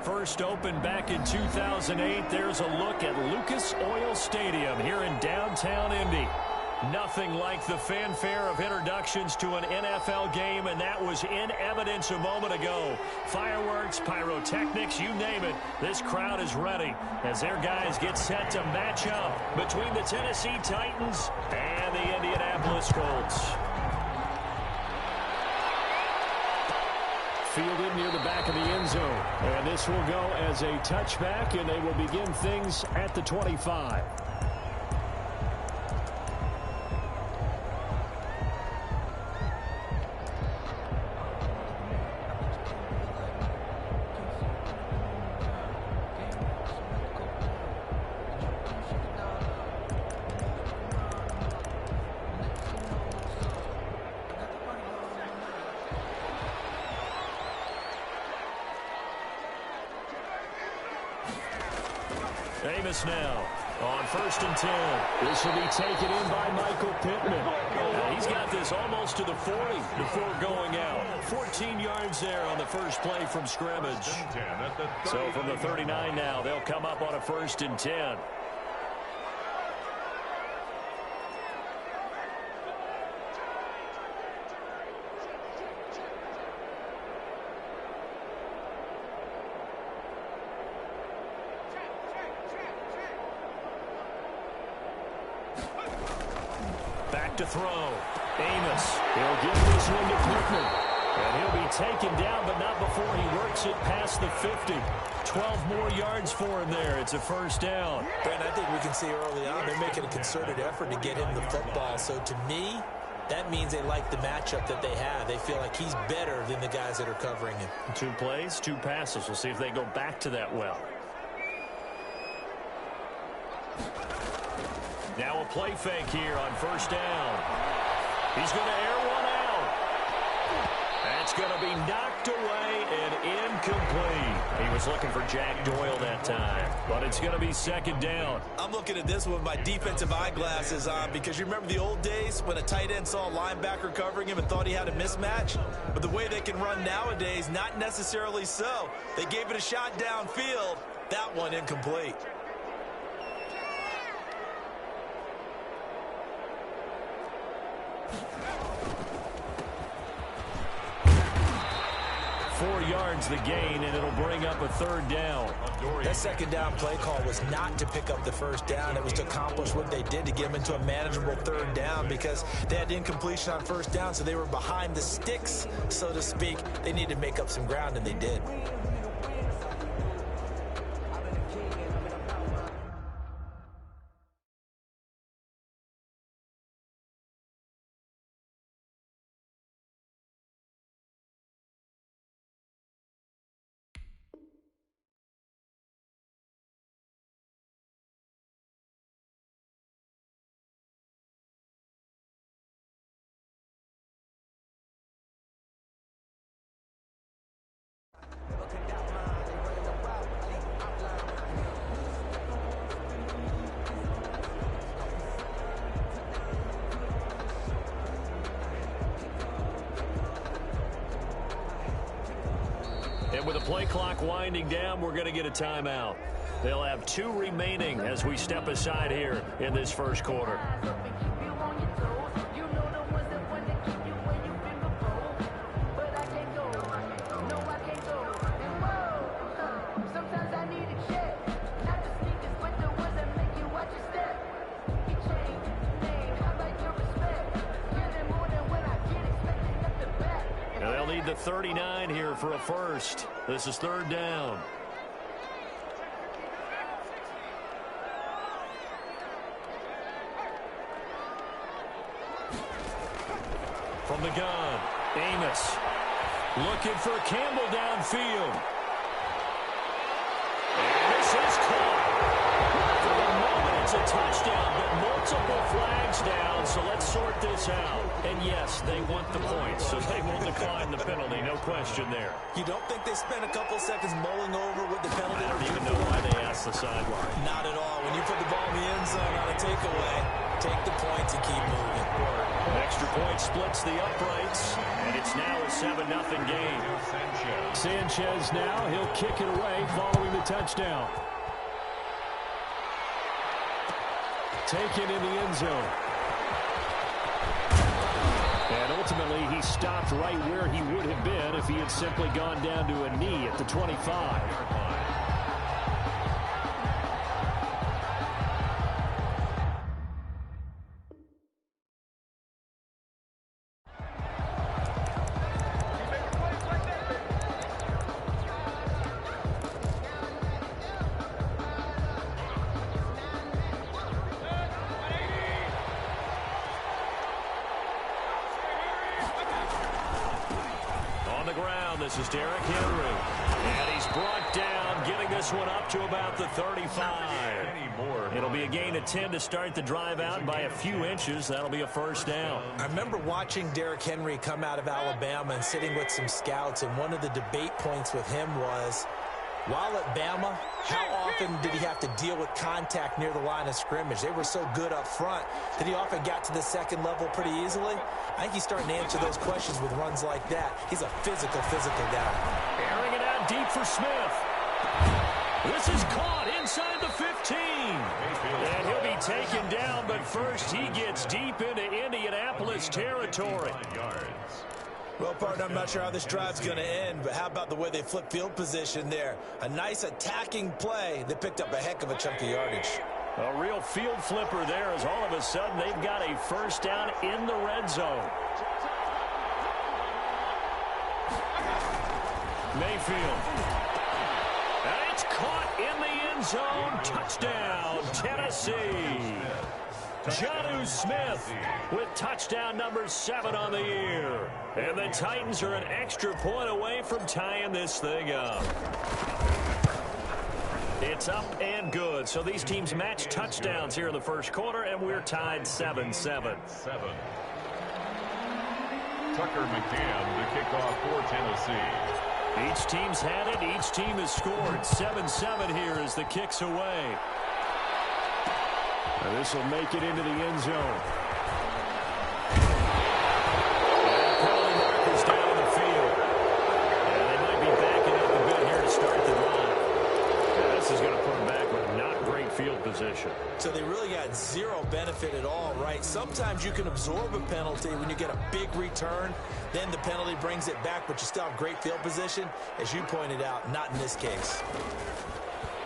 first opened back in 2008. There's a look at Lucas Oil Stadium here in downtown Indy. Nothing like the fanfare of introductions to an NFL game, and that was in evidence a moment ago. Fireworks, pyrotechnics, you name it. This crowd is ready as their guys get set to match up between the Tennessee Titans and the Indianapolis Colts. Fielded near the back of the end zone. And this will go as a touchback, and they will begin things at the 25. Amos now on 1st and 10. This will be taken in by Michael Pittman. He's got this almost to the 40 before going out. 14 yards there on the first play from scrimmage. So from the 39 now, they'll come up on a 1st and 10. To throw. Amos. He'll give this one to Pittman. And he'll be taken down, but not before he works it past the 50. 12 more yards for him there. It's a 1st down. Ben, I think we can see early on they're making a concerted effort to get him the football. So to me, that means they like the matchup that they have. They feel like he's better than the guys that are covering him. 2 plays, 2 passes. We'll see if they go back to that well. Now a play fake here on 1st down. He's going to air one out. That's going to be knocked away and incomplete. He was looking for Jack Doyle that time, but it's going to be 2nd down. I'm looking at this one with my defensive eyeglasses on because you remember the old days when a tight end saw a linebacker covering him and thought he had a mismatch? But the way they can run nowadays, not necessarily so. They gave it a shot downfield. That one incomplete. The gain, and it'll bring up a 3rd down. That 2nd down play call was not to pick up the 1st down. It was to accomplish what they did to get them into a manageable 3rd down because they had incompletion on 1st down, so they were behind the sticks, so to speak. They needed to make up some ground, and they did. And with the play clock winding down, we're going to get a timeout. They'll have 2 remaining as we step aside here in this 1st quarter. The 39 here for a 1st. This is 3rd down. From the gun, Amos looking for Campbell downfield. And this is caught. For the moment, it's a touchdown, but multiple flags down, so let's sort this out. And yes, they want the points, so they will decline the penalty, no question there. You don't think they spent a couple seconds mulling over what the penalty? I don't even know why they asked the sideline. Not at all. When you put the ball in the end zone on a takeaway, take the points and keep moving. An extra point splits the uprights, and it's now a 7-0 game. Sanchez now, he'll kick it away following the touchdown. Taken in the end zone. And ultimately, he stopped right where he would have been if he had simply gone down to a knee at the 25. This is Derrick Henry. And he's brought down, getting this one up to about the 35. It'll be a gain of 10 to start the drive out by a few inches. That'll be a first down. I remember watching Derrick Henry come out of Alabama and sitting with some scouts, and one of the debate points with him was, while at Bama, how often did he have to deal with contact near the line of scrimmage? They were so good up front that he often got to the second level pretty easily. I think he's starting to answer those questions with runs like that. He's a physical guy. Airing it out deep for Smith. This is caught inside the 15. And he'll be taken down, but first he gets deep into Indianapolis territory. Well, partner, I'm not sure how this drive's going to end, but how about the way they flip field position there? A nice attacking play. They picked up a heck of a chunk of yardage. A real field flipper there, as all of a sudden they've got a first down in the red zone. Mayfield. And it's caught in the end zone. Touchdown, Tennessee. Jonnu Smith with touchdown number 7 on the year. And the Titans are an extra point away from tying this thing up. It's up and good. So these teams match touchdowns here in the first quarter, and we're tied 7-7. Tucker McCann to kick off for Tennessee. Each team's had it. Each team has scored. 7-7 here as the kick's away. And this will make it into the end zone. And penalty markers down the field. And they might be backing up a bit here to start the drive. And this is going to put them back with not great field position. So they really got zero benefit at all, right? Sometimes you can absorb a penalty when you get a big return. Then the penalty brings it back, but you still have great field position. As you pointed out, not in this case.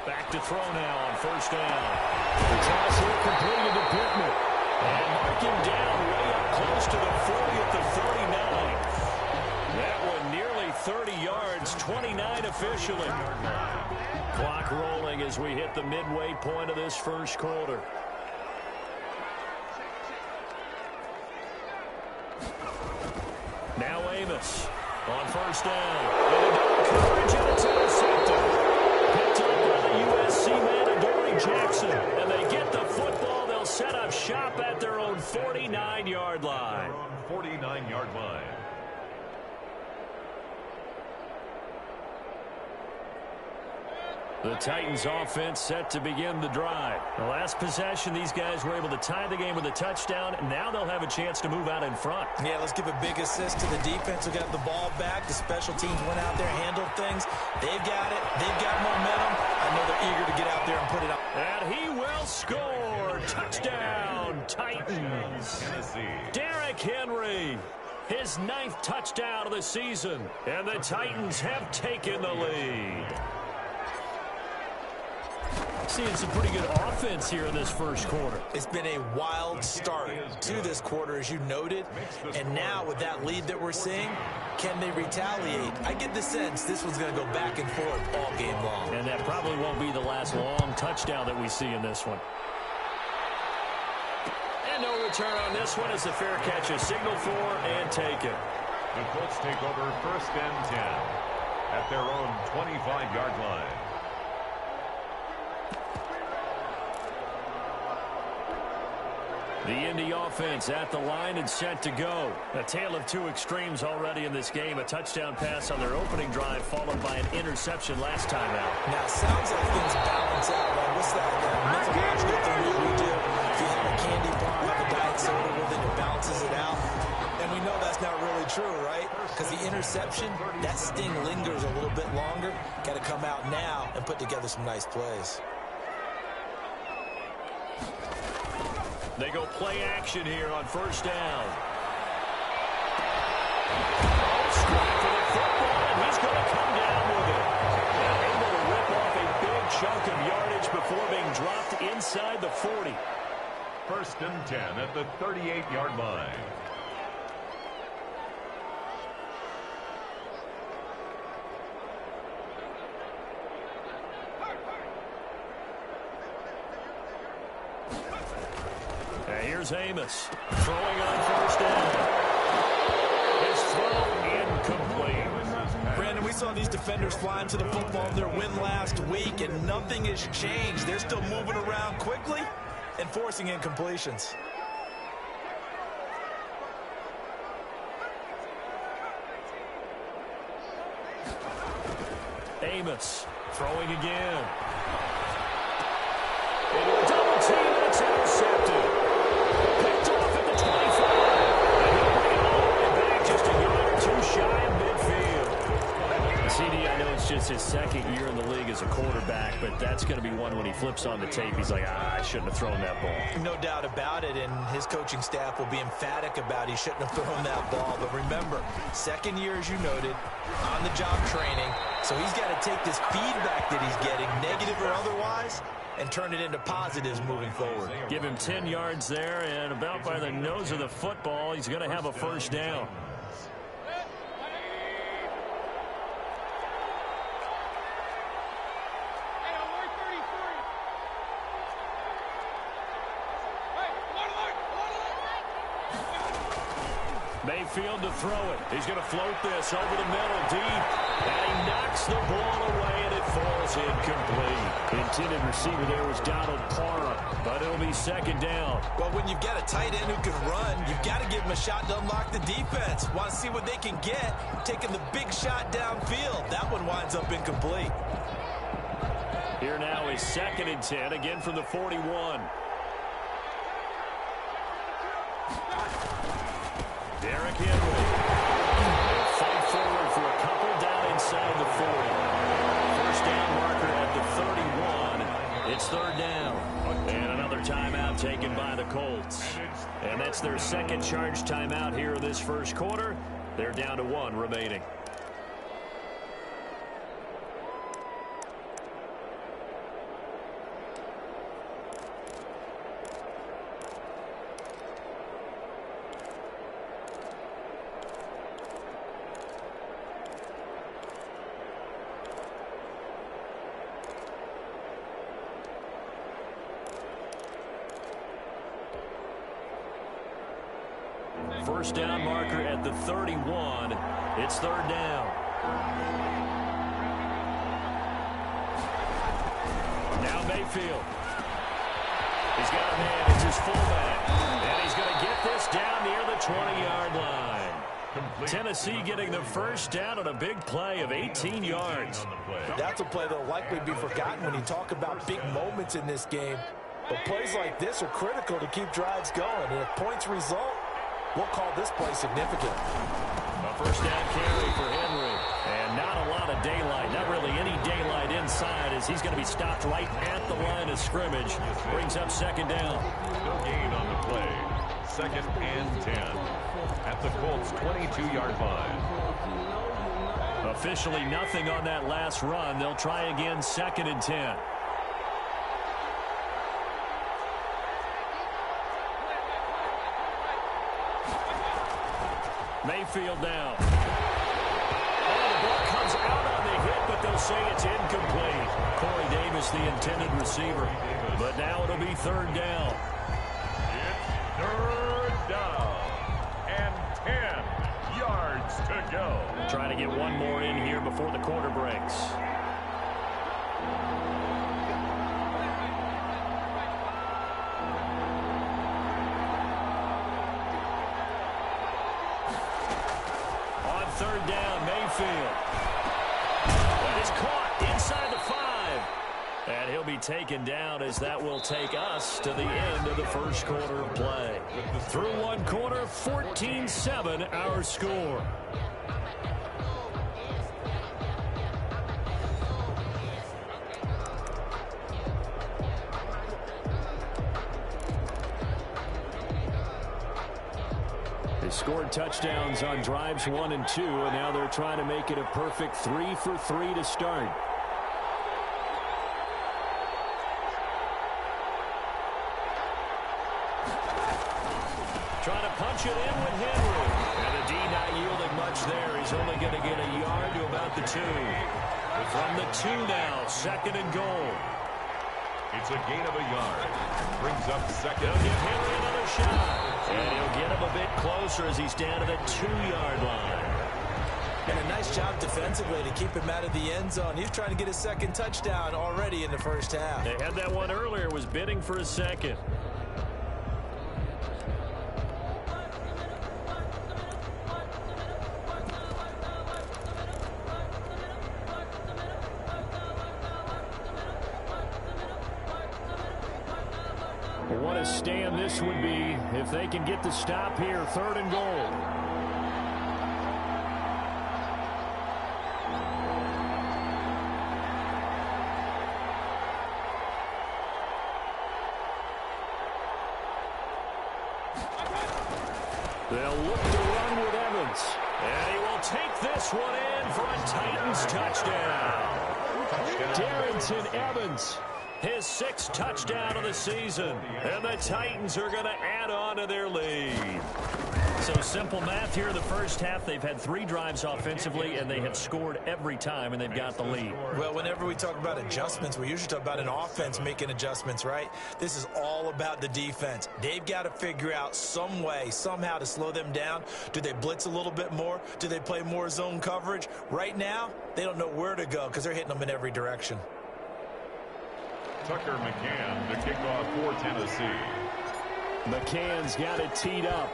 Back to throw now on first down. The toss here completed to Pittman. And mark him down way up close to the 40 at the 39. That one nearly 30 yards, 29 officially. Clock rolling as we hit the midway point of this first quarter. Now Amos on first down. And coverage, and it's intercepted. Picked up by the USC man, Adoree Jackson. And they get the football. They'll set up shop at their own 49-yard line. 49-yard line. The Titans offense set to begin the drive. The last possession, these guys were able to tie the game with a touchdown. Now they'll have a chance to move out in front. Yeah, let's give a big assist to the defense who got the ball back. The special teams went out there, handled things. They've got it. They've got momentum. I know they're eager to get out there and put it up. And he will score. Touchdown, Titans. Derrick Henry, his 9th touchdown of the season. And the Titans have taken the lead. Seeing some pretty good offense here in this first quarter. It's been a wild start to this quarter, as you noted. And now with that lead that we're seeing, can they retaliate? I get the sense this one's going to go back and forth all game long. And that probably won't be the last long touchdown that we see in this one. And no return on this one as the fair catch is signaled for and taken. The Colts take over 1st and 10 at their own 25-yard line. The Indy offense at the line and set to go. A tale of two extremes already in this game. A touchdown pass on their opening drive followed by an interception last time out. Now, it sounds like things balance out, right? What's that mythological thing that we do? If you have a candy bar, have a diet soda with it, it balances it out. And we know that's not really true, right? because the interception, that sting lingers a little bit longer. Got to come out now and put together some nice plays. They go play action here on first down. Strike for the football, and he's going to come down with it. They're able to rip off a big chunk of yardage before being dropped inside the 40. 1st and 10 at the 38-yard line. And here's Amos throwing on first down. His throw incomplete. Brandon, we saw these defenders flying to the football in their win last week, and nothing has changed. They're still moving around quickly and forcing incompletions. Amos throwing again. Into a double team, and it's intercepted. Picked off at the 25. And he'll bring it all the way back just a yard or two shy of midfield. CD, I know it's just his second year in the league as a quarterback, but that's going to be one when he flips on the tape. He's like, I shouldn't have thrown that ball. No doubt about it, and his coaching staff will be emphatic about he shouldn't have thrown that ball. But remember, second year, as you noted, on-the-job training, so he's got to take this feedback that he's getting, negative or otherwise, and turn it into positives moving forward. Give him 10 yards there, and about by the nose of the football, he's going to have a first down. Mayfield to throw it. He's going to float this over the middle deep. And he knocks the ball away, and it falls incomplete. The intended receiver there was Donald Parra, but it'll be second down. Well, when you've got a tight end who can run, you've got to give him a shot to unlock the defense. Want to see what they can get, taking the big shot downfield. That one winds up incomplete. Here now is 2nd and 10, again from the 41. Derrick Henry. They'll fight forward for a couple down inside the 40. First down marker at the 31. It's 3rd down. And another timeout taken by the Colts. And that's their second charge timeout here in this first quarter. They're down to 1 remaining. First down marker at the 31. It's 3rd down. Now Mayfield. He's got a man. It's his fullback. And he's going to get this down near the 20-yard line. Tennessee getting the first down on a big play of 18 yards. That's a play that will likely be forgotten when you talk about big moments in this game. But plays like this are critical to keep drives going. And if points result, we'll call this play significant. A first down carry for Henry. And not a lot of daylight. Not really any daylight inside as he's going to be stopped right at the line of scrimmage. Brings up 2nd down. No gain on the play. 2nd and 10 at the Colts 22-yard line. Officially nothing on that last run. They'll try again 2nd and 10. Mayfield down. Oh, the ball comes out on the hit, but they'll say it's incomplete. Corey Davis, the intended receiver. But now it'll be 3rd down. It's 3rd down and 10 yards to go. Trying to get one more in here before the quarter breaks. On 3rd down, Mayfield. That is caught inside the 5. And he'll be taken down as that will take us to the end of the first quarter of play. Through one quarter, 14-7 our score. They scored touchdowns on drives 1 and 2, and now they're trying to make it a perfect 3 for 3 to start. Trying to punch it in with Henry. And the D not yielding much there. He's only going to get a yard to about the 2. From the 2 now, 2nd and goal. It's a gain of a yard. Brings up 2nd. They'll give Henry another shot. And he'll get him a bit closer as he's down to the 2-yard line. And a nice job defensively to keep him out of the end zone. He's trying to get his 2nd touchdown already in the first half. They had that one earlier, was bidding for a 2nd. What a stand this would be if they can get the stop here. 3rd and goal. They'll look to run with Evans. And he will take this one in for a Titans touchdown. Darrington Evans. His 6th touchdown of the season. And the Titans are going to add on to their lead. So simple math here in the first half. They've had 3 drives offensively, and they have scored every time, and they've got the lead. Well, whenever we talk about adjustments, we usually talk about an offense making adjustments, right? This is all about the defense. They've got to figure out some way, somehow to slow them down. Do they blitz a little bit more? Do they play more zone coverage? Right now, they don't know where to go because they're hitting them in every direction. Tucker McCann to kick off for Tennessee. McCann's got it teed up.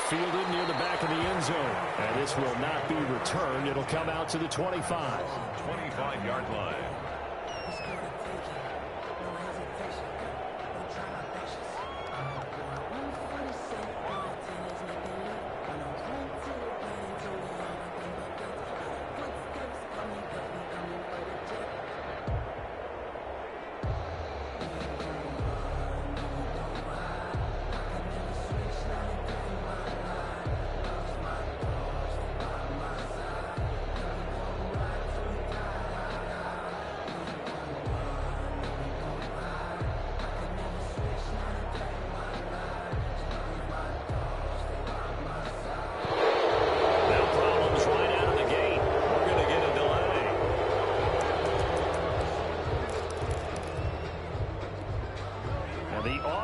Fielded near the back of the end zone. And this will not be returned. It'll come out to the 25. 25-yard line.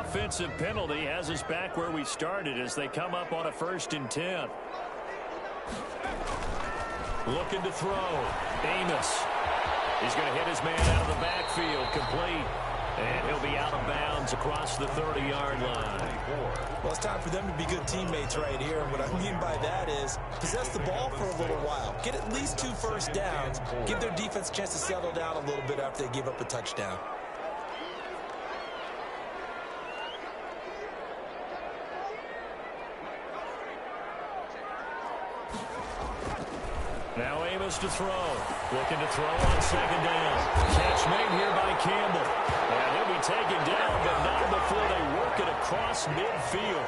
Offensive penalty has us back where we started as they come up on a 1st and 10. Looking to throw. Amos. He's going to hit his man out of the backfield. Complete. And he'll be out of bounds across the 30-yard line. Well, it's time for them to be good teammates right here. And what I mean by that is possess the ball for a little while. Get at least 2 first downs. Give their defense a chance to settle down a little bit after they give up a touchdown. Now Amos to throw. Looking to throw on 2nd down. Catch made here by Campbell. And he'll be taken down, but not before they work it across midfield.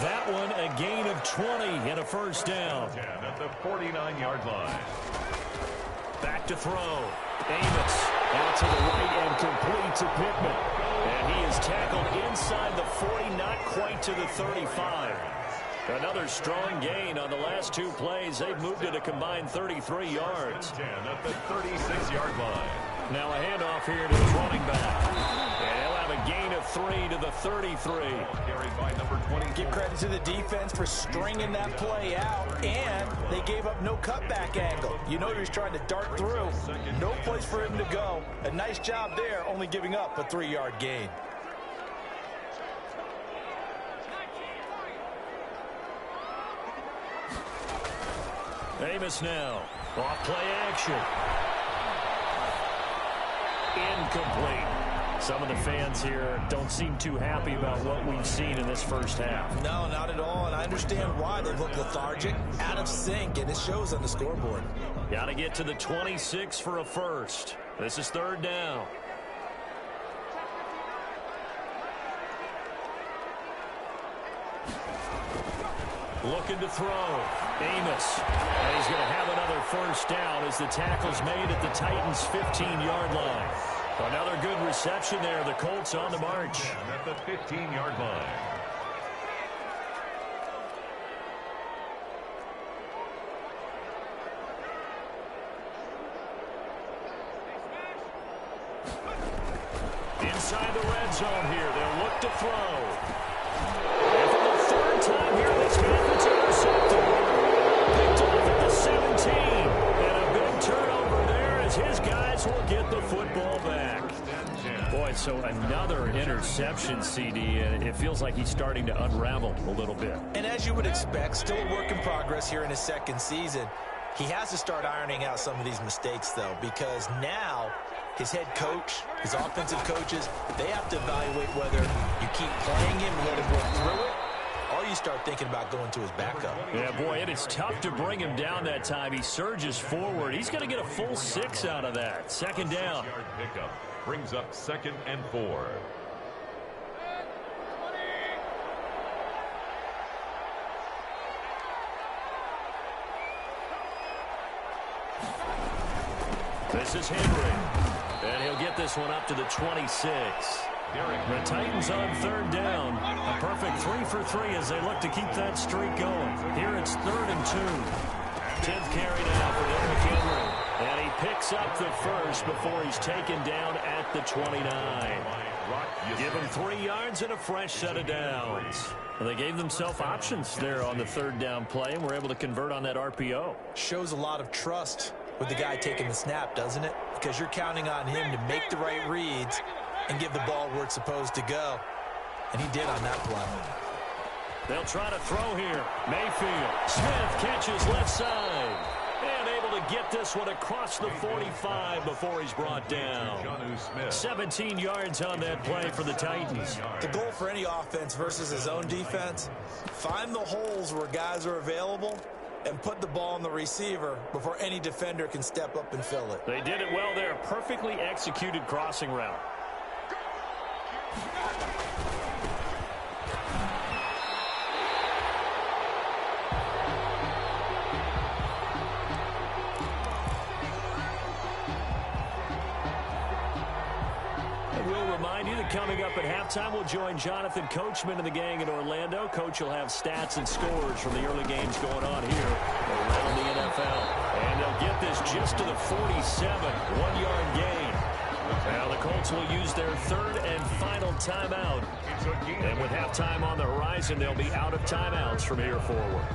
That one a gain of 20 and a 1st down. At the 49-yard line. Back to throw. Amos out to the right and complete to Pittman. And he is tackled inside the 40, not quite to the 35. Another strong gain on the last 2 plays. They've moved it a combined 33 yards. 10 at the 36-yard line. Now a handoff here to his running back. And he'll have a gain of 3 to the 33. Carried by number 20. Give credit to the defense for stringing that play out, and they gave up no cutback angle. You know he was trying to dart through. No place for him to go. A nice job there, only giving up a 3-yard gain. Amos now. Off play action. Incomplete. Some of the fans here don't seem too happy about what we've seen in this first half. No, not at all, and I understand why. They look lethargic, out of sync, and it shows on the scoreboard. Got to get to the 26 for a 1st. This is 3rd down. Looking to throw. Amos. And he's going to have another first down as the tackle's made at the Titans' 15-yard line. Another good reception there. The Colts on the march. At the 15-yard line. Inside the red zone here. They'll look to throw. And for the third time here, this pass is intercepted. Picked off at the 17. And a big turnover there as his guys will get the football back. Boy, so another interception, CD, and it feels like he's starting to unravel a little bit. And as you would expect, still a work in progress here in his second season. He has to start ironing out some of these mistakes, though, because now his head coach, his offensive coaches, they have to evaluate whether you keep playing him and let him work through it, or you start thinking about going to his backup. Yeah, boy, it is tough to bring him down that time. He surges forward. He's going to get a full 6 out of that. Second down. Pickup brings up 2nd and 4. This is Henry. And he'll get this one up to the 26. The Titans on third down. A perfect 3 for 3 as they look to keep that streak going. Here it's 3rd and 2. 10th carry now for Derrick Henry. And he picks up the first before he's taken down at the 29. Give him 3 yards and a fresh set of downs. Well, they gave themselves options there on the third down play and were able to convert on that RPO. Shows a lot of trust with the guy taking the snap, doesn't it? Because you're counting on him to make the right reads and give the ball where it's supposed to go. And he did on that play. They'll try to throw here. Mayfield. Smith catches left side. And able to get this one across the 45 before he's brought down. 17 yards on that play for the Titans. The goal for any offense versus his own defense, find the holes where guys are available and put the ball on the receiver before any defender can step up and fill it. They did it well there. Perfectly executed crossing route. Coming up at halftime, we'll join Jonathan Coachman and the gang in Orlando. Coach will have stats and scores from the early games going on here around the NFL. And they'll get this just to the 47, 1-yard gain. Now the Colts will use their 3rd and final timeout. And with halftime on the horizon, they'll be out of timeouts from here forward.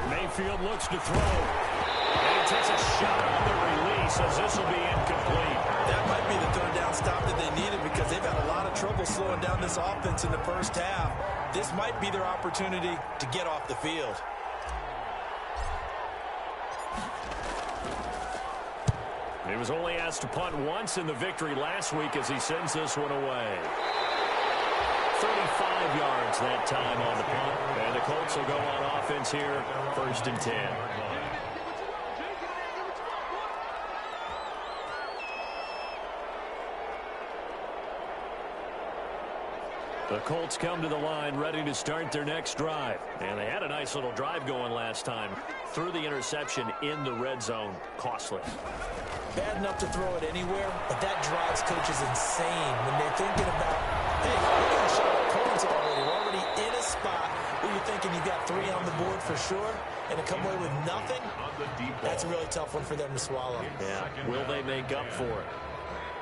Mayfield looks to throw. And he takes a shot on the release as this will be incomplete. That might be the third down stop that they needed because they've had a lot of trouble slowing down this offense in the first half. This might be their opportunity to get off the field. He was only asked to punt once in the victory last week as he sends this one away. 35 yards that time on the punt. And the Colts will go on offense here, 1st and 10. The Colts come to the line ready to start their next drive. And they had a nice little drive going last time. Threw the interception in the red zone. Costly. Bad enough to throw it anywhere, but that drives coaches insane when they're thinking about, hey, we're going to shot at points already. We're already in a spot where you're thinking you've got 3 on the board for sure, and to come away with nothing, that's a really tough one for them to swallow. Yeah, will they make up for it?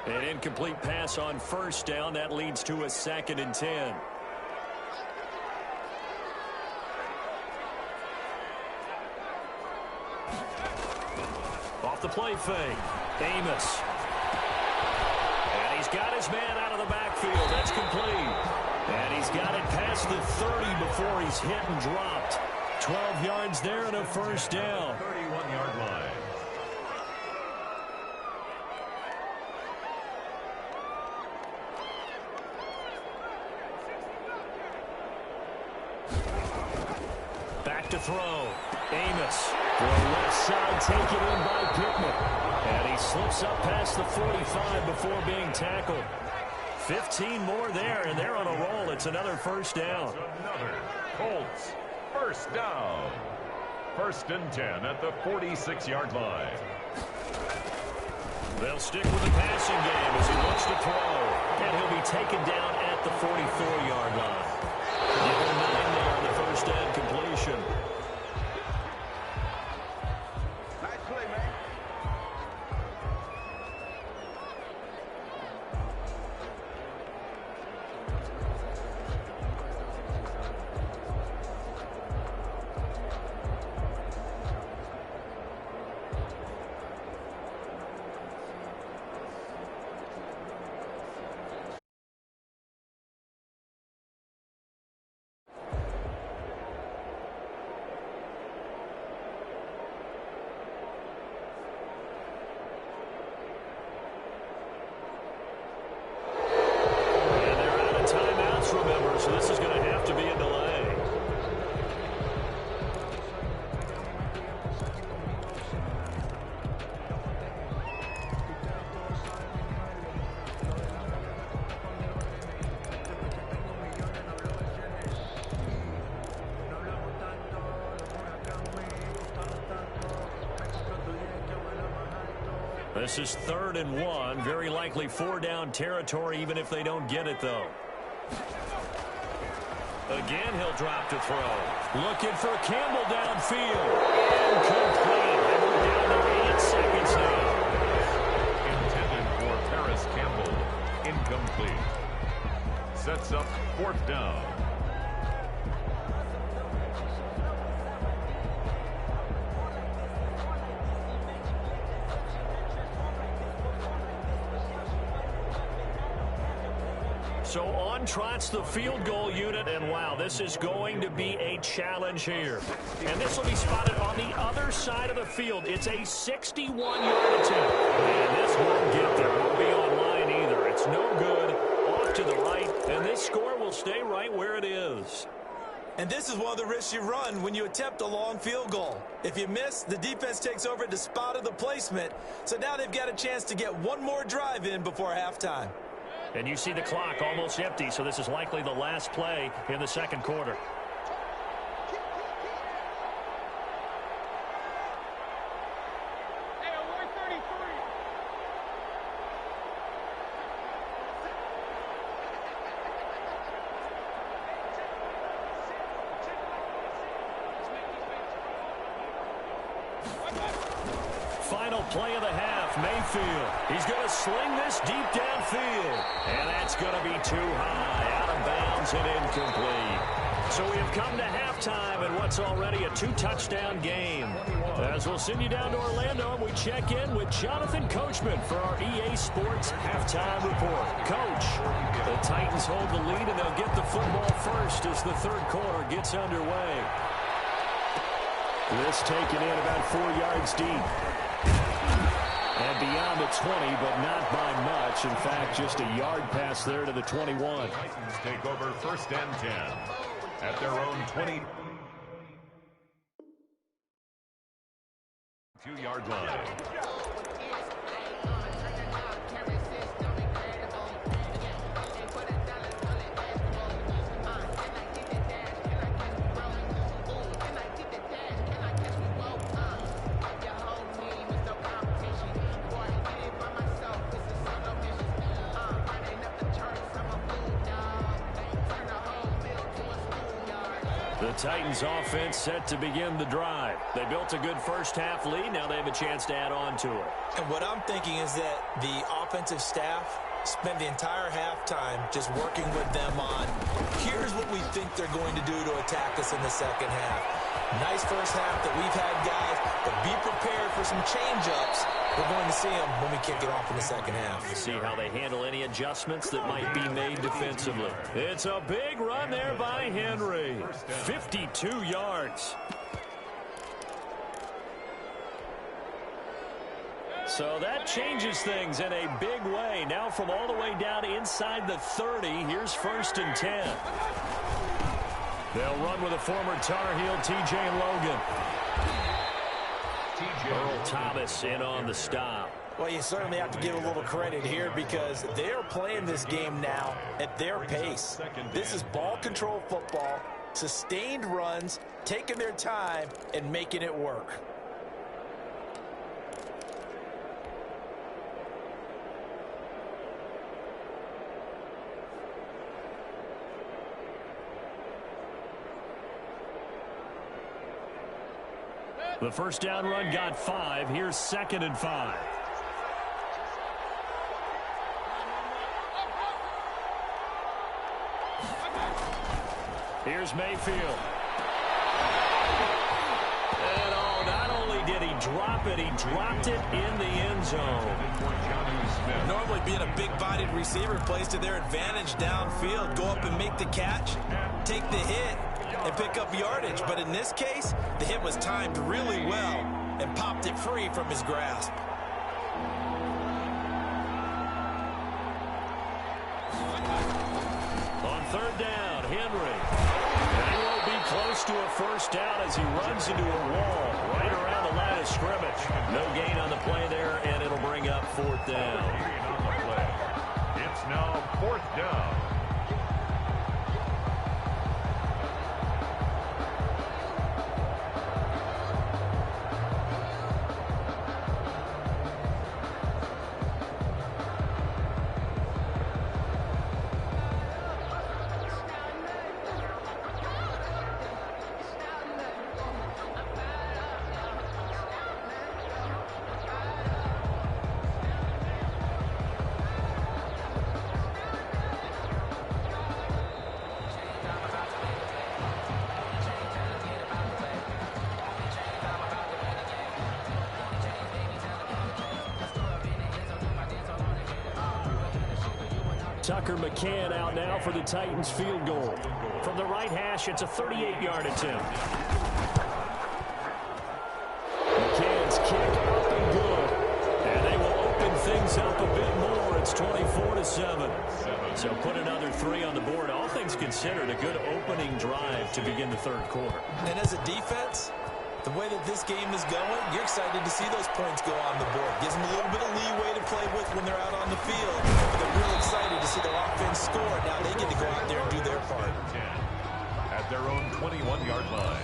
An incomplete pass on first down. That leads to a 2nd and 10. Off the play fake. Amos. And he's got his man out of the backfield. That's complete. And he's got it past the 30 before he's hit and dropped. 12 yards there and a first down. 31-yard line. Back to throw. Amos. The left side taken in by Pittman. And he slips up past the 45 before being tackled. 15 more there, and they're on a roll. It's another first down. Another Colts first down. 1st and 10 at the 46-yard line. They'll stick with the passing game as he looks to throw. And he'll be taken down at the 44-yard line. Number 9 there on the first down completion. Nice play, man. Remember, so this is going to have to be a delay. This is 3rd and 1. Very likely 4-down territory, even if they don't get it, though. Again, he'll drop to throw. Looking for Campbell downfield. Incomplete. And we're down to 8 seconds now. Intended for Paris Campbell. Incomplete. Sets up 4th down. So on trots the field goal unit, and wow, this is going to be a challenge here. And this will be spotted on the other side of the field. It's a 61-yard attempt. And this won't get there. Won't be online either. It's no good. Off to the right, and this score will stay right where it is. And this is one of the risks you run when you attempt a long field goal. If you miss, the defense takes over at the spot of the placement. So now they've got a chance to get one more drive in before halftime. And you see the clock almost empty, so this is likely the last play in the second quarter. Final play of the half, Mayfield. He's going to sling this deep downfield. And that's going to be too high, out of bounds and incomplete. So we have come to halftime in what's already a 2-touchdown game. As we'll send you down to Orlando, and we check in with Jonathan Coachman for our EA Sports Halftime Report. Coach, the Titans hold the lead, and they'll get the football first as the third quarter gets underway. This taken in about 4 yards deep. And beyond the 20, but not by much. In fact, just a yard pass there to the 21. Titans take over 1st and 10 at their own 22-yard line. The Titans offense set to begin the drive. They built a good first-half lead. Now they have a chance to add on to it. And what I'm thinking is that the offensive staff spent the entire halftime just working with them on, here's what we think they're going to do to attack us in the second half. Nice first half that we've had, guys, but be prepared for some change-ups. We're going to see them when we kick it off in the second half. See how they handle any adjustments that might be made defensively. It's a big run there by Henry. 52 yards. So that changes things in a big way. Now from all the way down inside the 30, here's 1st and 10. They'll run with a former Tar Heel, T.J. Logan. Earl Thomas in on the stop. Well, you certainly have to give a little credit here because they're playing this game now at their pace. This is ball control football, sustained runs, taking their time, and making it work. The first down run got 5. Here's 2nd and 5. Here's Mayfield. And not only did he drop it, he dropped it in the end zone. Normally being a big-bodied receiver plays to their advantage downfield. Go up and make the catch, take the hit, and pick up yardage. But in this case, the hit was timed really well and popped it free from his grasp. On 3rd down, Henry. And he won't be close to a first down as he runs into a wall right around the line of scrimmage. No gain on the play there, and it'll bring up 4th down. It's now 4th down. Tucker McCann out now for the Titans field goal. From the right hash, it's a 38-yard attempt. McCann's kick up and good. And they will open things up a bit more. It's 24-7. So put another 3 on the board. All things considered, a good opening drive to begin the 3rd quarter. And as a defense, the way that this game is going, you're excited to see those points go on the board. Gives them a little bit of leeway to play with when they're out on the field. But they're real excited to see their offense score. Now they get to go out there and do their part. At their own 21-yard line.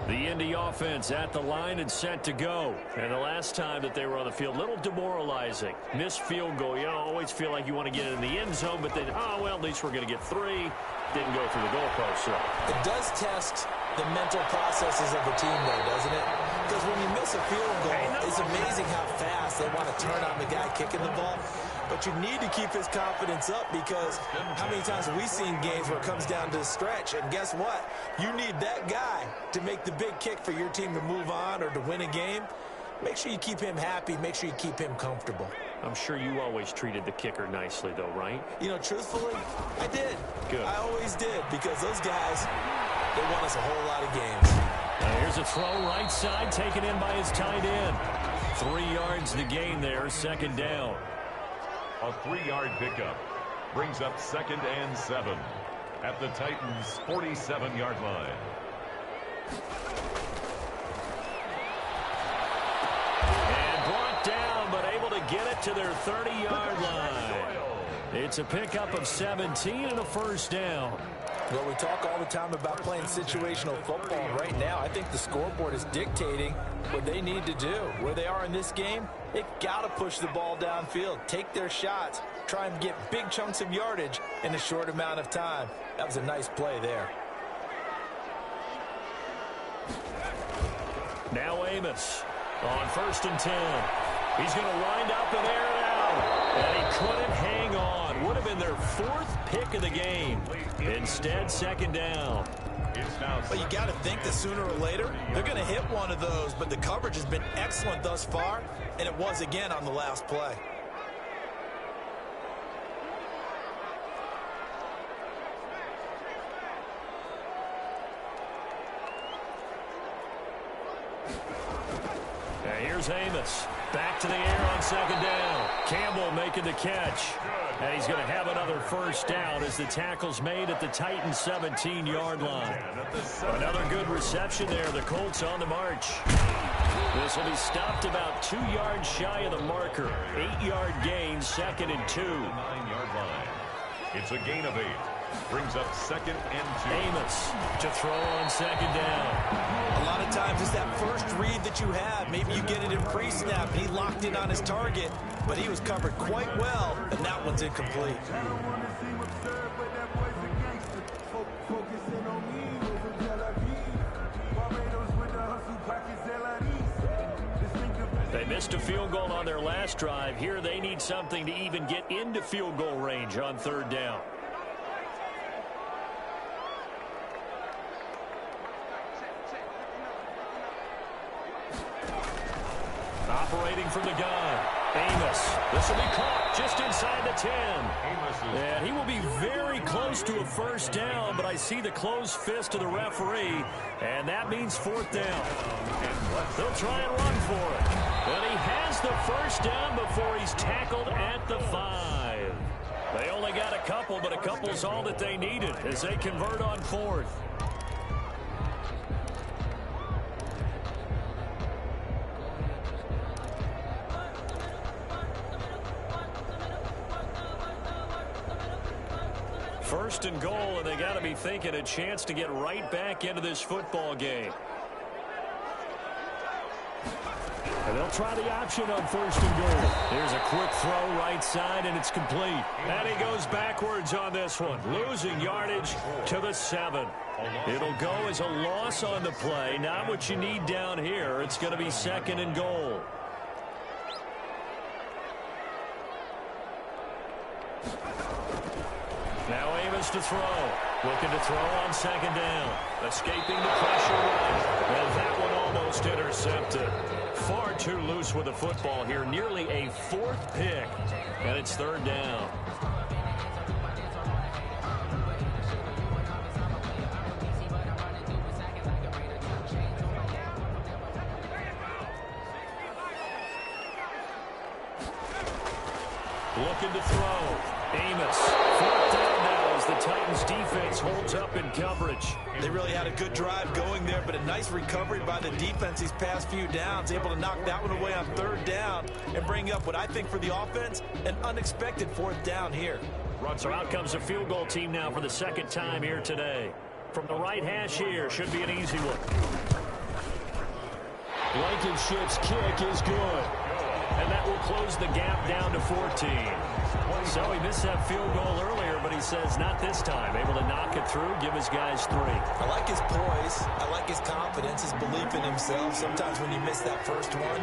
The Indy offense at the line and set to go. And the last time that they were on the field, little demoralizing. Missed field goal. You always feel like you want to get it in the end zone, but then, oh, well, at least we're going to get 3. Didn't go through the goalpost. So it does test the mental processes of the team, though, doesn't it? Because when you miss a field goal, it's amazing how fast they want to turn on the guy kicking the ball. But you need to keep his confidence up because how many times have we seen games where it comes down to a stretch? And guess what? You need that guy to make the big kick for your team to move on or to win a game. Make sure you keep him happy. Make sure you keep him comfortable. I'm sure you always treated the kicker nicely, though, right? You know, truthfully, I did. Good. I always did because those guys, they won us a whole lot of games. Now here's a throw right side taken in by his tight end. 3 yards to gain there, 2nd down. A 3-yard pickup brings up 2nd and 7 at the Titans' 47-yard line. And brought down, but able to get it to their 30-yard line. It's a pickup of 17 and a first down. Well, we talk all the time about playing situational football. Right now, I think the scoreboard is dictating what they need to do. Where they are in this game, they've got to push the ball downfield, take their shots, try and get big chunks of yardage in a short amount of time. That was a nice play there. Now Amos on 1st and 10. He's going to wind up and air it out. And he couldn't hang on. Would have been their 4th pick of the game. Instead, 2nd down. Well, you got to think that sooner or later, they're going to hit one of those. But the coverage has been excellent thus far. and it was again on the last play. And here's Amos. Back to the air on second down. Campbell making the catch. And he's going to have another first down as the tackle's made at the Titans' 17-yard line. Another good reception there. The Colts on the march. This will be stopped about 2 yards shy of the marker. 8-yard gain, 2nd and 2. 9-yard line. It's a gain of 8. Brings up 2nd and 2. Amos to throw on second down. A lot of times it's that first read that you have. Maybe you get it in pre-snap. He locked in on his target, but he was covered quite well, and that one's incomplete. They missed a field goal on their last drive. Here they need something to even get into field goal range on third down. Operating from the gun, Amos. This will be caught just inside the 10. And he will be very close to a first down, but I see the closed fist of the referee, and that means 4th down. They'll try and run for it. But he has the first down before he's tackled at the 5. They only got a couple, but a couple's all that they needed as they convert on 4th. First and goal, and they got to be thinking a chance to get right back into this football game. And they'll try the option on 1st and goal. Here's a quick throw right side, and it's complete. And he goes backwards on this one, losing yardage to the 7. It'll go as a loss on the play. Not what you need down here. It's going to be 2nd and goal. Now Amos to throw. Looking to throw on second down. Escaping the pressure run. And that one almost intercepted. Far too loose with the football here. Nearly a 4th pick. And it's 3rd down. Looking to throw. Amos. 4th down now as the Titans defense holds up in coverage. They really had a good drive going there, but a nice recovery by the defense these past few downs, able to knock that one away on 3rd down and bring up what I think for the offense, an unexpected 4th down here. So out comes a field goal team now for the 2nd time here today. From the right hash here, should be an easy one. Blankenship's kick is good. And that will close the gap down to 14. So he missed that field goal earlier, but he says not this time. Able to knock it through, give his guys 3. I like his poise. I like his confidence, his belief in himself. Sometimes when you miss that first one,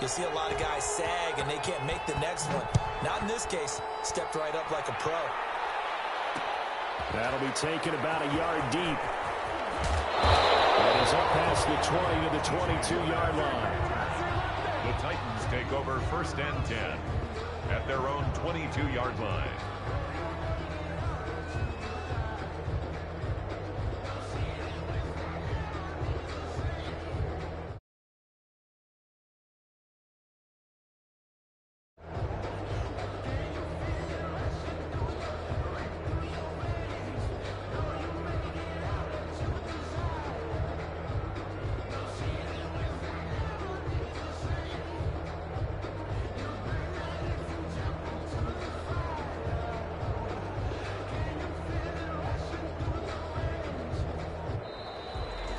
you see a lot of guys sag and they can't make the next one. Not in this case. Stepped right up like a pro. That'll be taken about a yard deep. And he's up past the 20 to the 22-yard line. The Titans take over 1st and 10 at their own 22-yard line.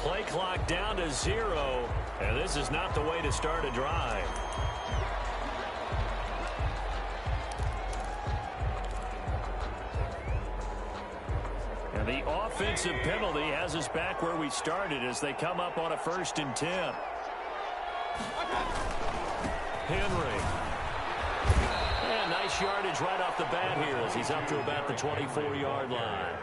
Play clock down to 0, and this is not the way to start a drive. And the offensive penalty has us back where we started as they come up on a 1st and 10. Henry. And nice yardage right off the bat here as he's up to about the 24-yard line.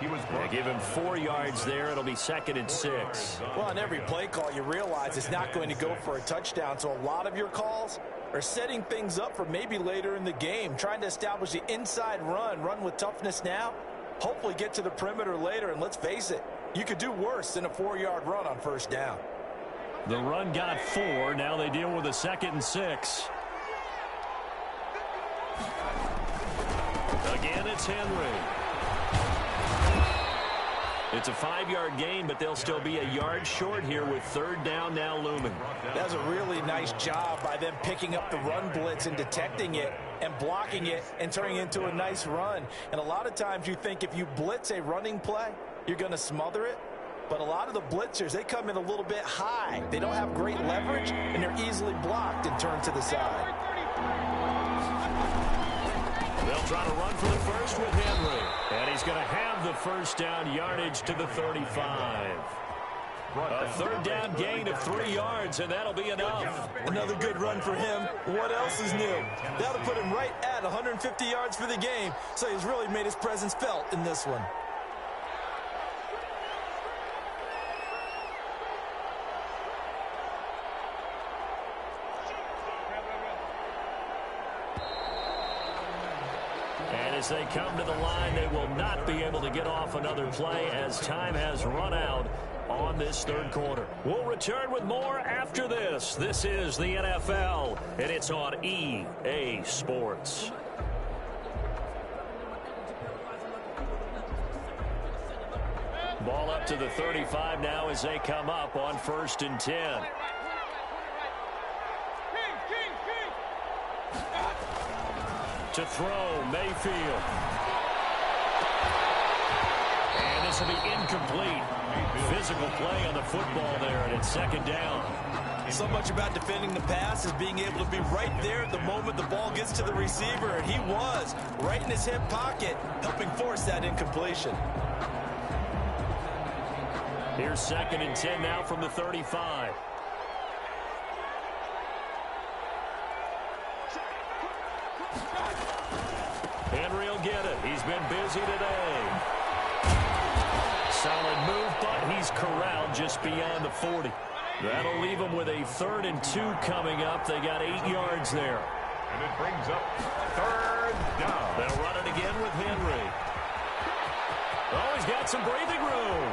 He was give him 4 yards there. It'll be 2nd and 6. Well, on every play call, you realize it's not going to go for a touchdown. So a lot of your calls are setting things up for maybe later in the game, trying to establish the inside run with toughness now, hopefully get to the perimeter later. And let's face it, you could do worse than a 4-yard run on first down. The run got 4. Now they deal with a 2nd and 6. Again, it's Henry. It's a 5-yard gain, but they'll still be a yard short here with 3rd down now looming. That's a really nice job by them picking up the run blitz and detecting it and blocking it and turning it into a nice run. And a lot of times you think if you blitz a running play, you're going to smother it. But a lot of the blitzers, they come in a little bit high. They don't have great leverage, and they're easily blocked and turned to the side. They'll try to run for the first with Henry. And he's going to have the first down yardage to the 35. A 3rd down gain of 3 yards, and that'll be enough. Another good run for him. What else is new? That'll put him right at 150 yards for the game, so he's really made his presence felt in this one. As they come to the line, they will not be able to get off another play as time has run out on this 3rd quarter. We'll return with more after this. This is the NFL, and it's on EA Sports. Ball up to the 35 now as they come up on 1st and 10. To throw, Mayfield. And this will be incomplete. Physical play on the football there, and it's 2nd down. So much about defending the pass is being able to be right there at the moment the ball gets to the receiver, and he was right in his hip pocket, helping force that incompletion. Here's 2nd and 10 now from the 35. Henry will get it. He's been busy today. Solid move, but he's corralled just beyond the 40. That'll leave him with a 3rd and 2 coming up. They got 8 yards there. And it brings up 3rd down. They'll run it again with Henry. Oh, he's got some breathing room.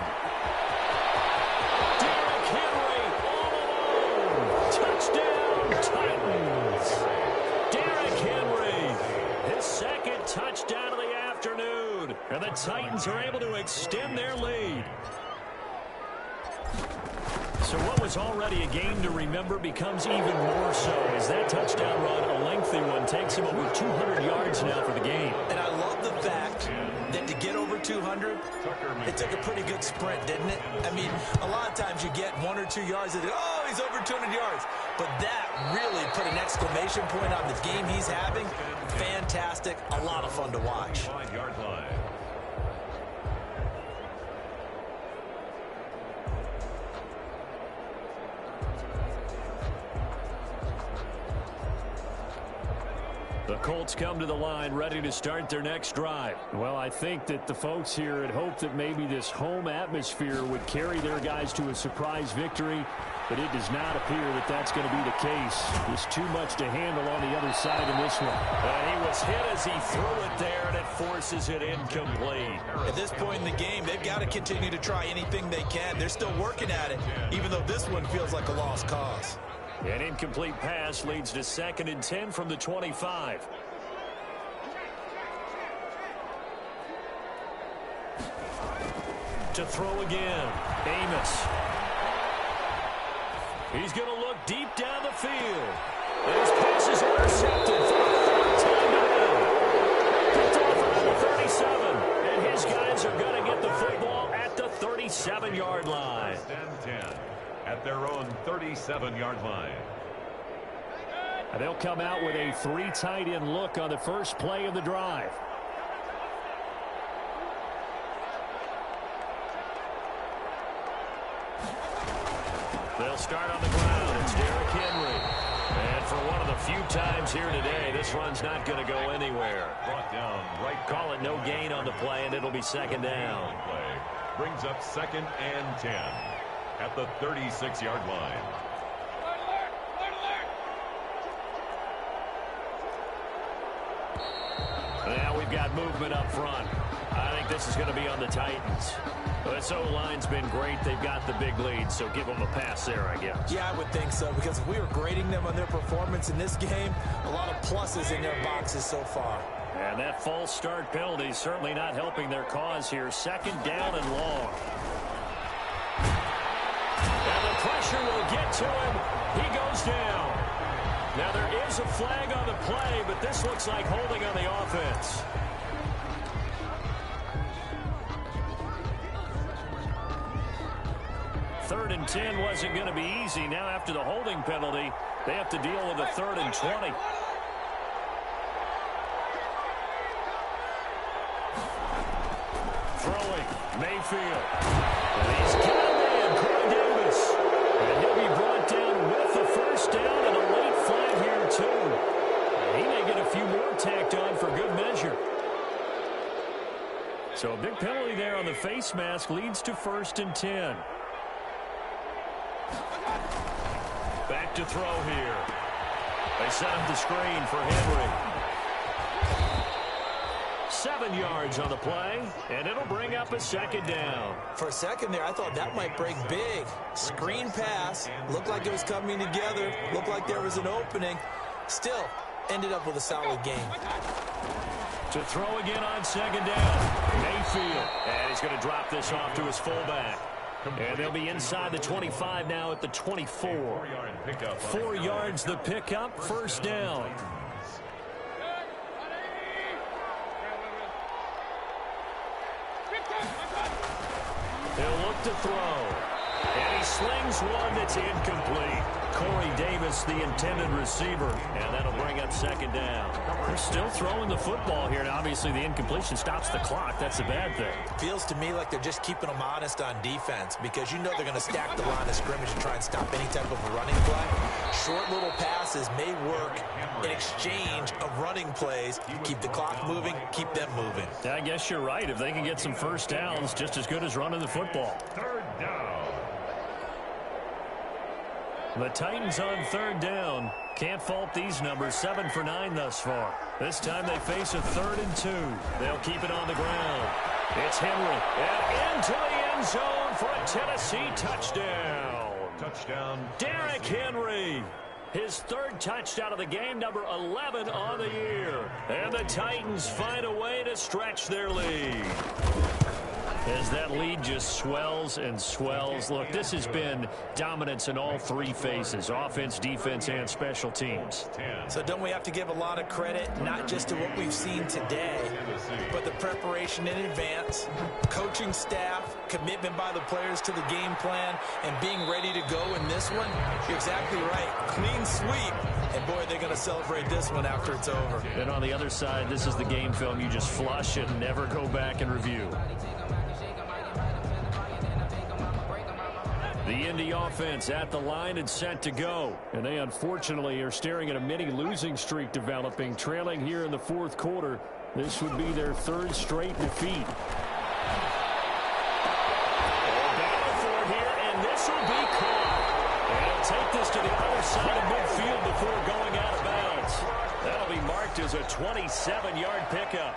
Derrick Henry all alone. Touchdown, Titans. Derrick Henry, his 2nd touchdown of the afternoon. And the Titans are able to extend their lead. So what was already a game to remember becomes even more so as that touchdown run, a lengthy one, takes him over 200 yards now for the game. And I love the fact that to get over 200, it took a pretty good sprint, didn't it? I mean, a lot of times you get 1 or 2 yards and oh, he's over 200 yards. But that really put an exclamation point on the game he's having. Fantastic. A lot of fun to watch. 5-yard line. The Colts come to the line ready to start their next drive. Well, I think that the folks here had hoped that maybe this home atmosphere would carry their guys to a surprise victory, but it does not appear that that's going to be the case. There's too much to handle on the other side in this one. And he was hit as he threw it there, and it forces it incomplete. At this point in the game, they've got to continue to try anything they can. They're still working at it, even though this one feels like a lost cause. An incomplete pass leads to 2nd and 10 from the 25. To throw again, Amos. He's going to look deep down the field. And his pass is intercepted for the 3rd time today. Picked off around the 37. And his guys are going to get the football at the 37-yard line. 10 at their own 37-yard line. And they'll come out with a 3 tight end look on the first play of the drive. They'll start on the ground. It's Derrick Henry. And for one of the few times here today, this run's not going to go anywhere. Brought down right. Call it no gain on the play, and it'll be second down. Play brings up 2nd and 10 at the 36-yard line. Now we've got movement up front. I think this is going to be on the Titans. This O-line's been great. They've got the big lead, so give them a pass there, I guess. Yeah, I would think so, because if we were grading them on their performance in this game, a lot of pluses in their boxes so far. And that false start penalty is certainly not helping their cause here. 2nd down and long. And the pressure will get to him. He goes down. Now there is a flag on the play, but this looks like holding on the offense. Third and 10 wasn't going to be easy. Now after the holding penalty, they have to deal with a 3rd and 20. Throwing, Mayfield. And he's got a man, Corey Davis. And he'll be brought down with the first down and a late flag here, too. And he may get a few more tacked on for good measure. So a big penalty there on the face mask leads to 1st and 10. Back to throw here. They set up the screen for Henry. 7 yards on the play, and it'll bring up a 2nd down. For a second there, I thought that might break big. Screen pass. Looked like it was coming together. Looked like there was an opening. Still, ended up with a solid game. To throw again on 2nd down. Mayfield. And he's going to drop this off to his fullback. And they'll be inside the 25 now at the 24. 4 yards the pickup, 1st down. He'll look to throw. And he slings one that's incomplete. Corey Davis, the intended receiver. And that'll bring up 2nd down. They're still throwing the football here. And obviously the incompletion stops the clock. That's a bad thing. Feels to me like they're just keeping them honest on defense, because you know they're going to stack the line of scrimmage and try and stop any type of a running play. Short little passes may work in exchange of running plays. Keep the clock moving, keep them moving. I guess you're right. If they can get some first downs, just as good as running the football. 3rd down. The Titans on 3rd down. Can't fault these numbers. 7 for 9 thus far. This time they face a 3rd and 2. They'll keep it on the ground. It's Henry. And into the end zone for a Tennessee touchdown. Touchdown. Derrick Henry. His 3rd touchdown of the game, number 11 on the year. And the Titans find a way to stretch their lead. As that lead just swells and swells. Look, this has been dominance in all 3 phases, offense, defense, and special teams. So don't we have to give a lot of credit, not just to what we've seen today, but the preparation in advance, coaching staff, commitment by the players to the game plan, and being ready to go in this one? You're exactly right. Clean sweep. And, boy, they're going to celebrate this one after it's over. And on the other side, this is the game film you just flush and never go back and review. The Indy offense at the line and set to go. And they unfortunately are staring at a mini losing streak developing, trailing here in the 4th quarter. This would be their 3rd straight defeat. Battle for it here, and this will be caught. And he'll take this to the other side of midfield before going out of bounds. That'll be marked as a 27-yard pickup.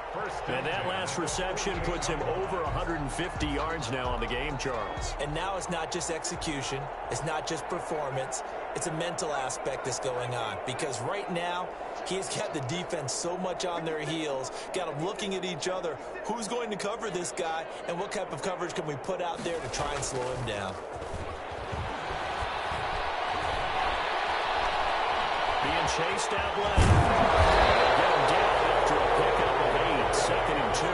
And that last reception puts him over 150 yards now on the game, Charles. And now it's not just execution. It's not just performance. It's a mental aspect that's going on. Because right now, he's got the defense so much on their heels, got them looking at each other. Who's going to cover this guy, and what type of coverage can we put out there to try and slow him down? Being chased out left. Get him down after a pickup of 8, 2nd and 2.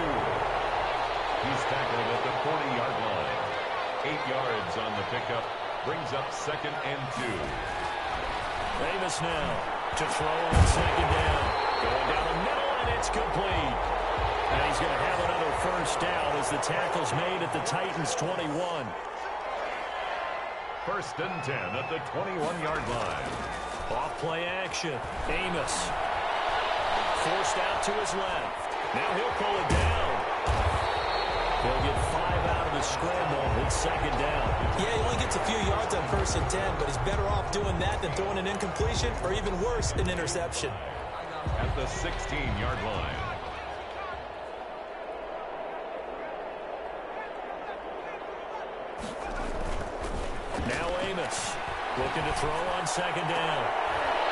He's tackled at the 40-yard line. 8 yards on the pickup. Brings up 2nd and 2. Davis now to throw on 2nd down. Going down the middle, and it's complete. And he's going to have another first down as the tackle's made at the Titans' 21. 1st and 10 at the 21-yard line. Off play action. Amos. Forced out to his left. Now he'll pull it down. He'll get 5 out of the scramble. It's second down. Yeah, he only gets a few yards on 1st and 10, but he's better off doing that than throwing an incompletion or even worse, an interception. At the 16-yard line. Now Amos looking to throw on second down.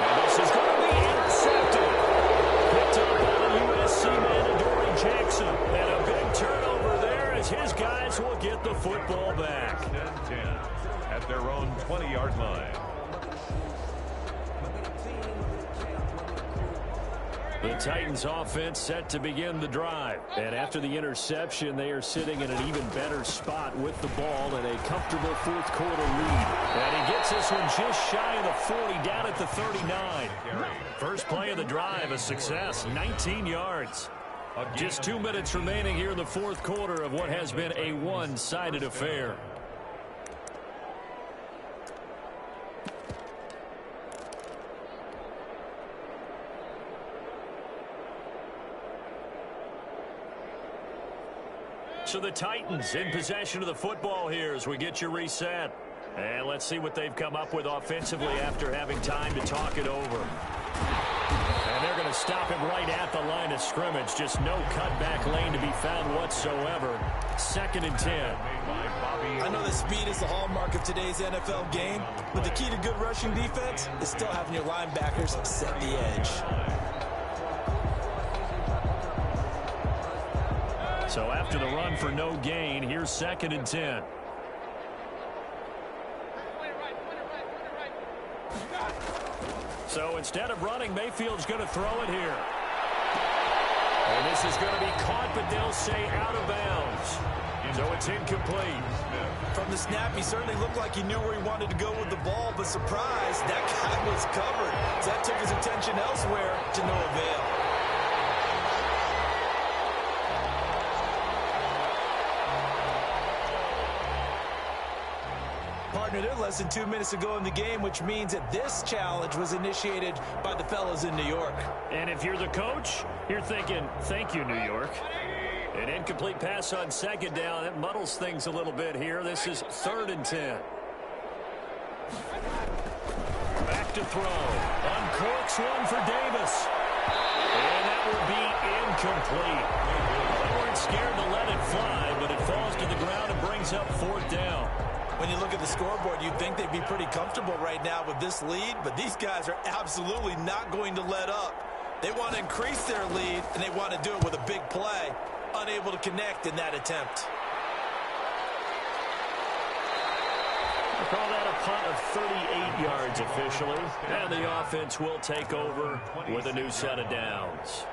And this is going to be intercepted. Picked up by the USC man, Adoree Jackson. And a big turnover there as his guys will get the football back. 10-10 at their own 20-yard line. The Titans offense set to begin the drive. And after the interception, they are sitting in an even better spot with the ball and a comfortable fourth-quarter lead. And he gets this one just shy of the 40, down at the 39. First play of the drive, a success, 19 yards. Just 2 minutes remaining here in the fourth quarter of what has been a one-sided affair. So the Titans in possession of the football here as we get you reset. And let's see what they've come up with offensively after having time to talk it over. And they're going to stop him right at the line of scrimmage. Just no cutback lane to be found whatsoever. 2nd and 10. I know that speed is the hallmark of today's NFL game, but the key to good rushing defense is still having your linebackers set the edge. So after the run for no gain, here's 2nd and 10. So instead of running, Mayfield's going to throw it here. And this is going to be caught, but they'll say out of bounds. So it's incomplete. From the snap, he certainly looked like he knew where he wanted to go with the ball, but surprise, that guy was covered. So that took his attention elsewhere to no avail. Partner, they're less than 2 minutes ago in the game, which means that this challenge was initiated by the fellas in New York. And if you're the coach, you're thinking, thank you, New York. An incomplete pass on second down. That muddles things a little bit here. This is 3rd and 10. Back to throw. Uncorks one for Davis. And that will be incomplete. They weren't scared to let it fly, but it falls to the ground and brings up 4th down. When you look at the scoreboard, you'd think they'd be pretty comfortable right now with this lead, but these guys are absolutely not going to let up. They want to increase their lead, and they want to do it with a big play. Unable to connect in that attempt. We'll call that a punt of 38 yards officially. And the offense will take over with a new set of downs.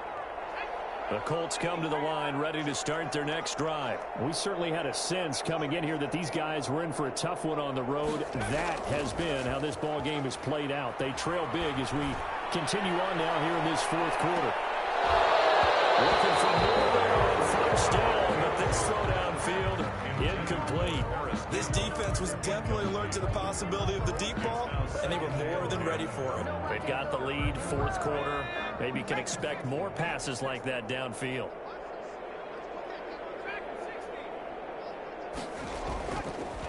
The Colts come to the line ready to start their next drive. We certainly had a sense coming in here that these guys were in for a tough one on the road. That has been how this ball game has played out. They trail big as we continue on now here in this fourth quarter. Looking for more there on 1st down, but this throw downfield incomplete. This defense was definitely alert to the possibility of the deep ball, and they were more than ready for it. They've got the lead, 4th quarter. Maybe you can expect more passes like that downfield.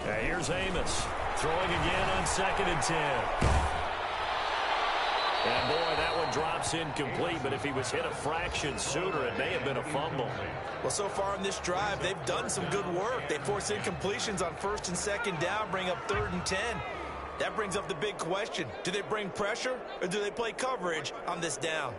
Now here's Amos throwing again on 2nd and 10. And boy, that one drops incomplete, but if he was hit a fraction sooner, it may have been a fumble. Well, so far in this drive, they've done some good work. They force incompletions on 1st and 2nd down, bring up 3rd and 10. That brings up the big question. Do they bring pressure, or do they play coverage on this down?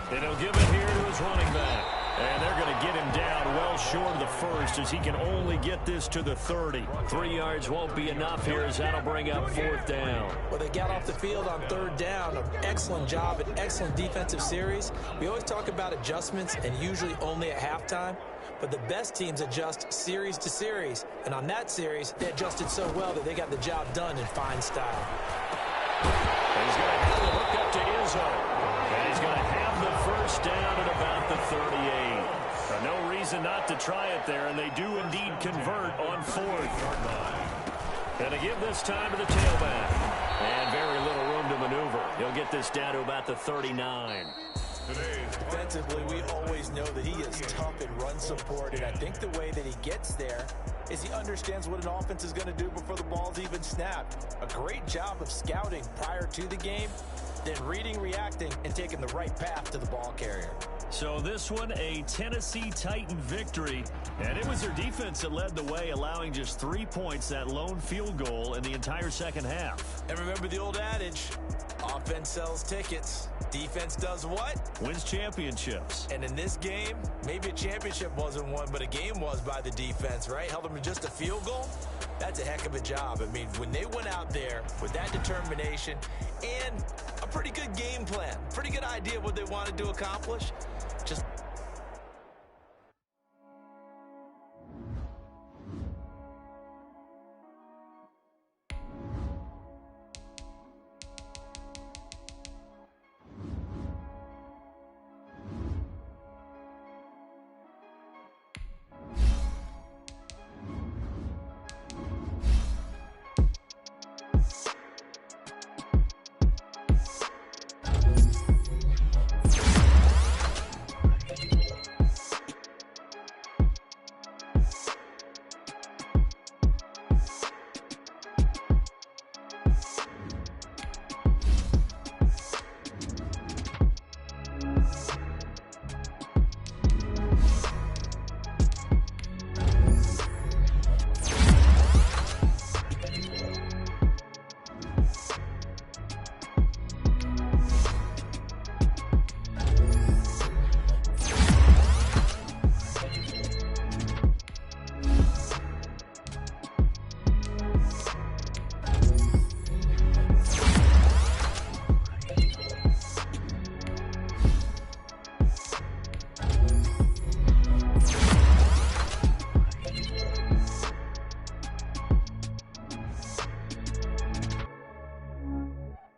And he'll give it here to his running back. And they're going to get him down well short of the 1st as he can only get this to the 30. 3 yards won't be enough here as that'll bring up 4th down. Well, they got off the field on 3rd down. An excellent job, an excellent defensive series. We always talk about adjustments and usually only at halftime. But the best teams adjust series to series. And on that series, they adjusted so well that they got the job done in fine style. And he's going to have to look up to Izzo. And he's going to have the 1st down at about the 38. No reason not to try it there, and they do indeed convert on 4th. And to give this time to the tailback. And very little room to maneuver. He'll get this down to about the 39. Defensively, we always know that he is tough in run support, and I think the way that he gets there is he understands what an offense is going to do before the ball's even snapped. A great job of scouting prior to the game, then reading, reacting, and taking the right path to the ball carrier. So this one, a Tennessee Titan victory, and it was their defense that led the way, allowing just 3 points, that lone field goal in the entire second half. And remember the old adage, offense sells tickets. Defense does what? Wins championships. And in this game, maybe a championship wasn't won, but a game was by the defense, right? Held them to just a field goal. That's a heck of a job. I mean, when they went out there with that determination and a pretty good game plan, pretty good idea of what they wanted to accomplish, just